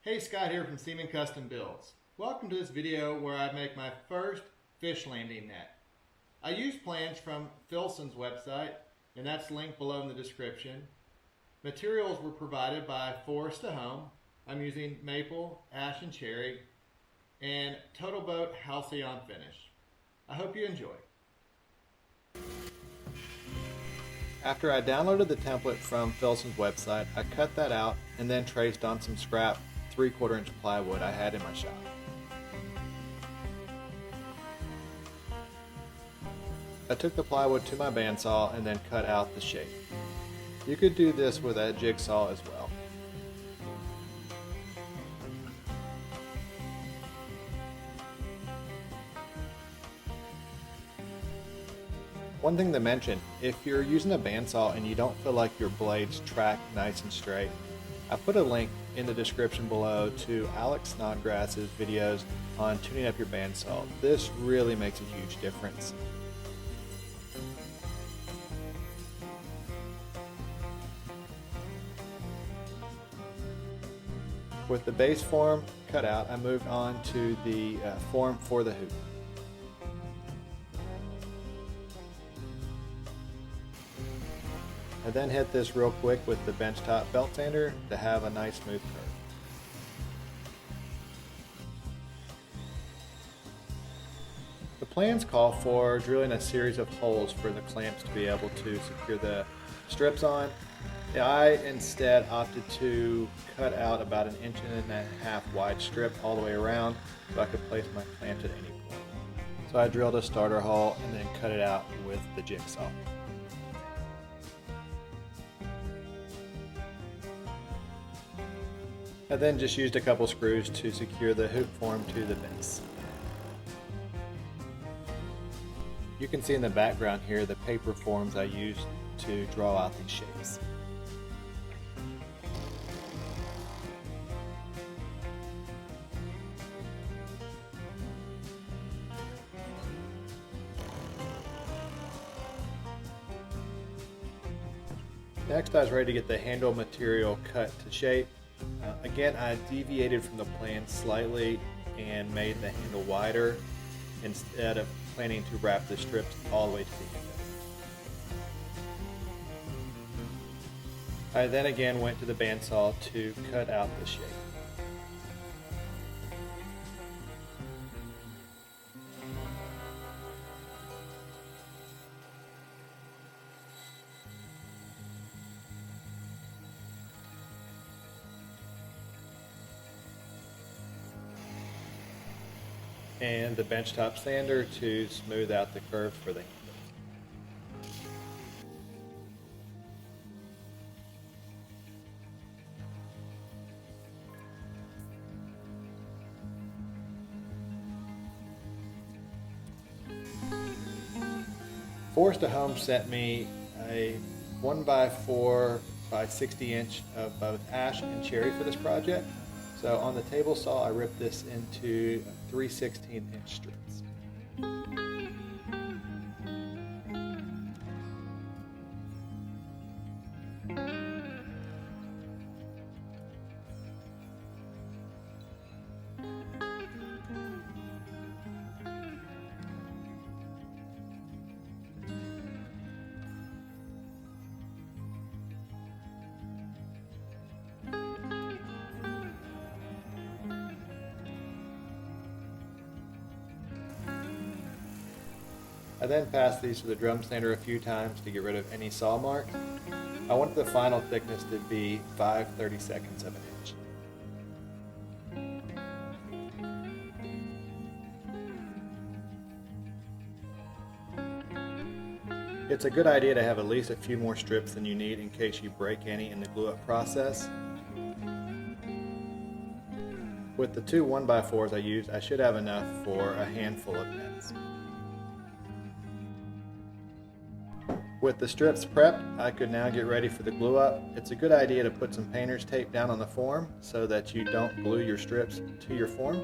Hey, Scott here from Seaman Custom Builds. Welcome to this video where I make my first fish landing net. I used plans from Filson's website, and that's linked below in the description. Materials were provided by Forest to Home. I'm using maple, ash, and cherry, and Total Boat Halcyon finish. I hope you enjoy. After I downloaded the template from Filson's website, I cut that out and then traced on some scrap 3/4 inch plywood I had in my shop. I took the plywood to my bandsaw and then cut out the shape. You could do this with a jigsaw as well. One thing to mention, if you're using a bandsaw and you don't feel like your blades track nice and straight, I put a link in the description below to Alex Snodgrass's videos on tuning up your bandsaw. This really makes a huge difference. With the base form cut out, I moved on to the form for the hoop. I then hit this real quick with the benchtop belt sander to have a nice smooth curve. The plans call for drilling a series of holes for the clamps to be able to secure the strips on. I instead opted to cut out about 1.5 inches wide strip all the way around so I could place my clamps at any point. So I drilled a starter hole and then cut it out with the jigsaw. I then just used a couple screws to secure the hoop form to the base. You can see in the background here the paper forms I used to draw out these shapes. Next, I was ready to get the handle material cut to shape. Again, I deviated from the plan slightly and made the handle wider instead of planning to wrap the strips all the way to the handle. I then again went to the bandsaw to cut out the shape. And the benchtop sander to smooth out the curves for the handle. Forest to Home sent me a 1x4 by 60 inch of both ash and cherry for this project. So on the table saw, I ripped this into 3/16 inch strips. I then passed these to the drum sander a few times to get rid of any saw marks. I wanted the final thickness to be 5/32 of an inch. It's a good idea to have at least a few more strips than you need in case you break any in the glue up process. With the two 1x4s I used, I should have enough for a handful of nets. With the strips prepped, I could now get ready for the glue up. It's a good idea to put some painter's tape down on the form so that you don't glue your strips to your form.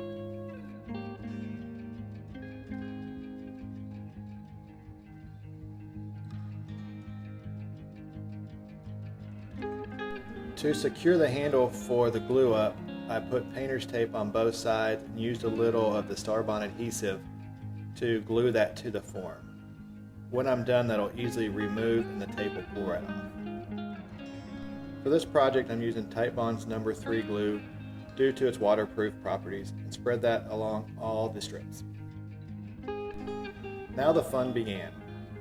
To secure the handle for the glue up, I put painter's tape on both sides and used a little of the Starbond adhesive to glue that to the form. When I'm done, that'll easily remove and the tape will pull right off. For this project, I'm using Titebond's number 3 glue due to its waterproof properties, and spread that along all the strips. Now the fun began.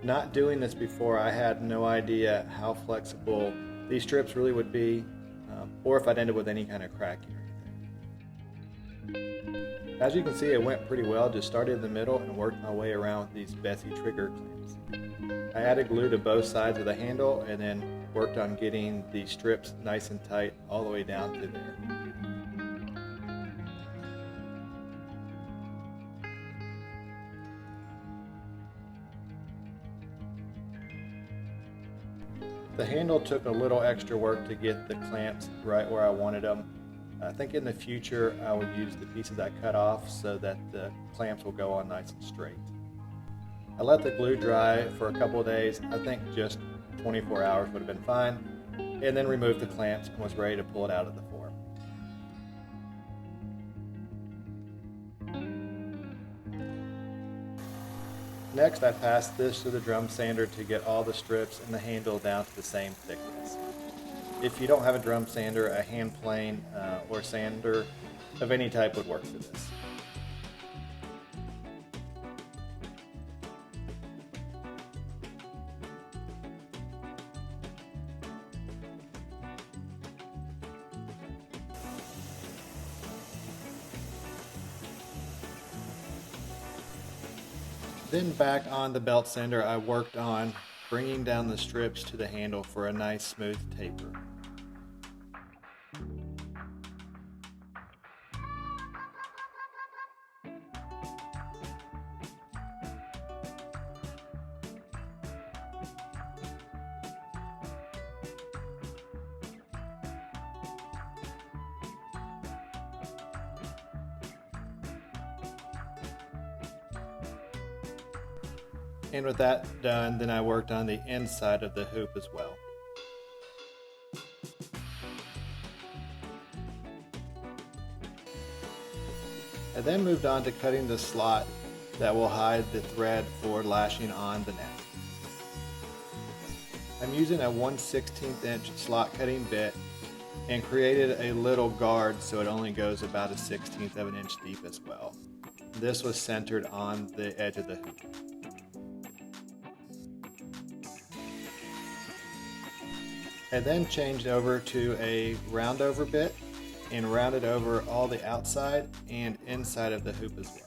Not doing this before, I had no idea how flexible these strips really would be, or if I'd end up with any kind of cracking or anything. As you can see, it went pretty well. Just started in the middle and worked my way around with these Betsy trigger clamps. I added glue to both sides of the handle and then worked on getting the strips nice and tight all the way down to there. The handle took a little extra work to get the clamps right where I wanted them. I think in the future I will use the pieces I cut off so that the clamps will go on nice and straight. I let the glue dry for a couple of days. I think just 24 hours would have been fine, and then removed the clamps and was ready to pull it out of the form. Next, I passed this to the drum sander to get all the strips and the handle down to the same thickness. If you don't have a drum sander, a hand plane or sander of any type would work for this. Then back on the belt sander, I worked on bringing down the strips to the handle for a nice smooth taper. And with that done, then I worked on the inside of the hoop as well. I then moved on to cutting the slot that will hide the thread for lashing on the net. I'm using a 1/16 inch slot cutting bit and created a little guard so it only goes about a 1/16 of an inch deep as well. This was centered on the edge of the hoop. I then changed over to a round over bit and rounded over all the outside and inside of the hoop as well.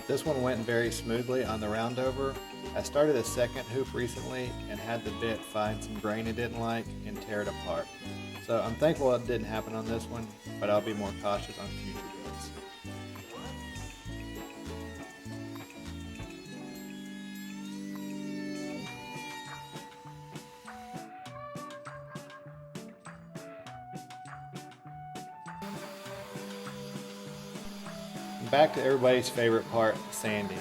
This one went very smoothly on the round over. I started a second hoop recently and had the bit find some grain it didn't like and tear it apart. So I'm thankful it didn't happen on this one, but I'll be more cautious on future builds. Back to everybody's favorite part, sanding.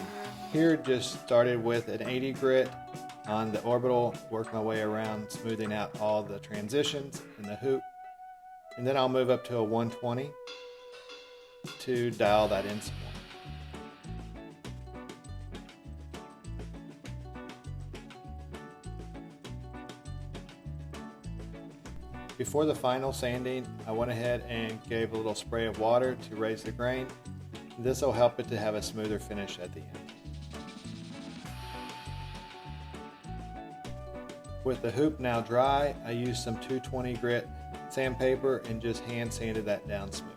Here just started with an 80 grit on the orbital, work my way around smoothing out all the transitions in the hoop, and then I'll move up to a 120 to dial that in some more. Before the final sanding, I went ahead and gave a little spray of water to raise the grain. This will help it to have a smoother finish at the end. With the hoop now dry, I used some 220 grit sandpaper and just hand sanded that down smooth.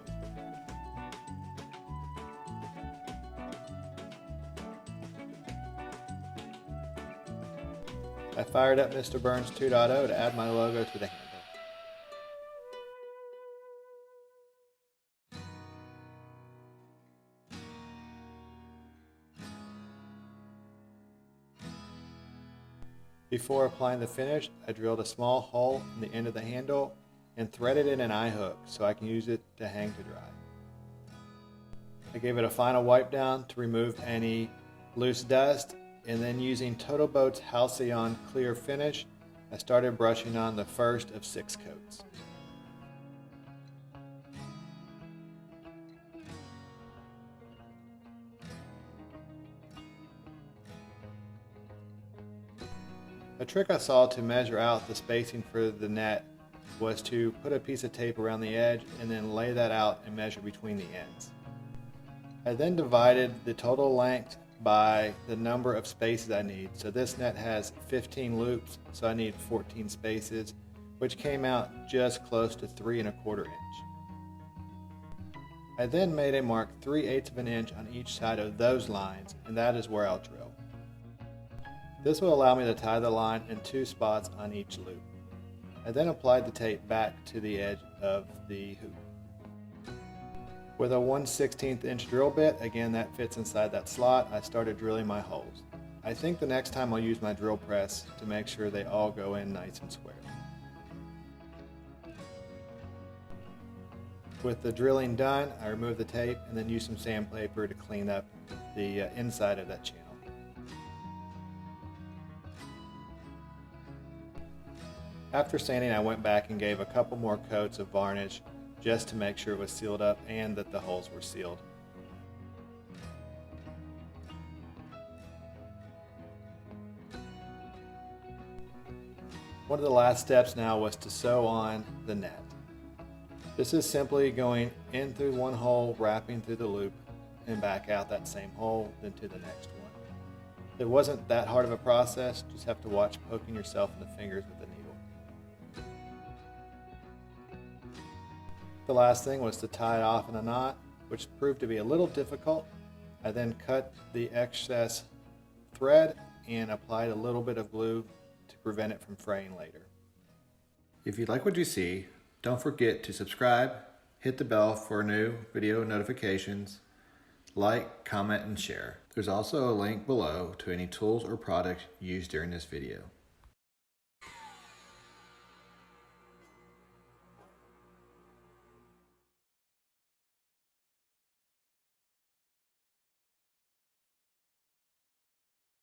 I fired up Mr. Burns 2.0 to add my logo to the handle. Before applying the finish, I drilled a small hole in the end of the handle and threaded in an eye hook so I can use it to hang to dry. I gave it a final wipe down to remove any loose dust, and then using Total Boat's Halcyon clear finish, I started brushing on the first of 6 coats. A trick I saw to measure out the spacing for the net was to put a piece of tape around the edge and then lay that out and measure between the ends. I then divided the total length by the number of spaces I need. So this net has 15 loops, so I need 14 spaces, which came out just close to 3 1/4 inch. I then made a mark 3/8 of an inch on each side of those lines, and that is where I'll drill. This will allow me to tie the line in 2 spots on each loop. I then applied the tape back to the edge of the hoop. With a 1/16 inch drill bit, again that fits inside that slot, I started drilling my holes. I think the next time I'll use my drill press to make sure they all go in nice and square. With the drilling done, I removed the tape and then used some sandpaper to clean up the inside of that channel. After sanding, I went back and gave a couple more coats of varnish just to make sure it was sealed up and that the holes were sealed. One of the last steps now was to sew on the net. This is simply going in through one hole, wrapping through the loop, and back out that same hole, then to the next one. It wasn't that hard of a process, just have to watch poking yourself in the fingers with the needle. The last thing was to tie it off in a knot, which proved to be a little difficult. I then cut the excess thread and applied a little bit of glue to prevent it from fraying later. If you like what you see, don't forget to subscribe, hit the bell for new video notifications, like, comment, and share. There's also a link below to any tools or products used during this video.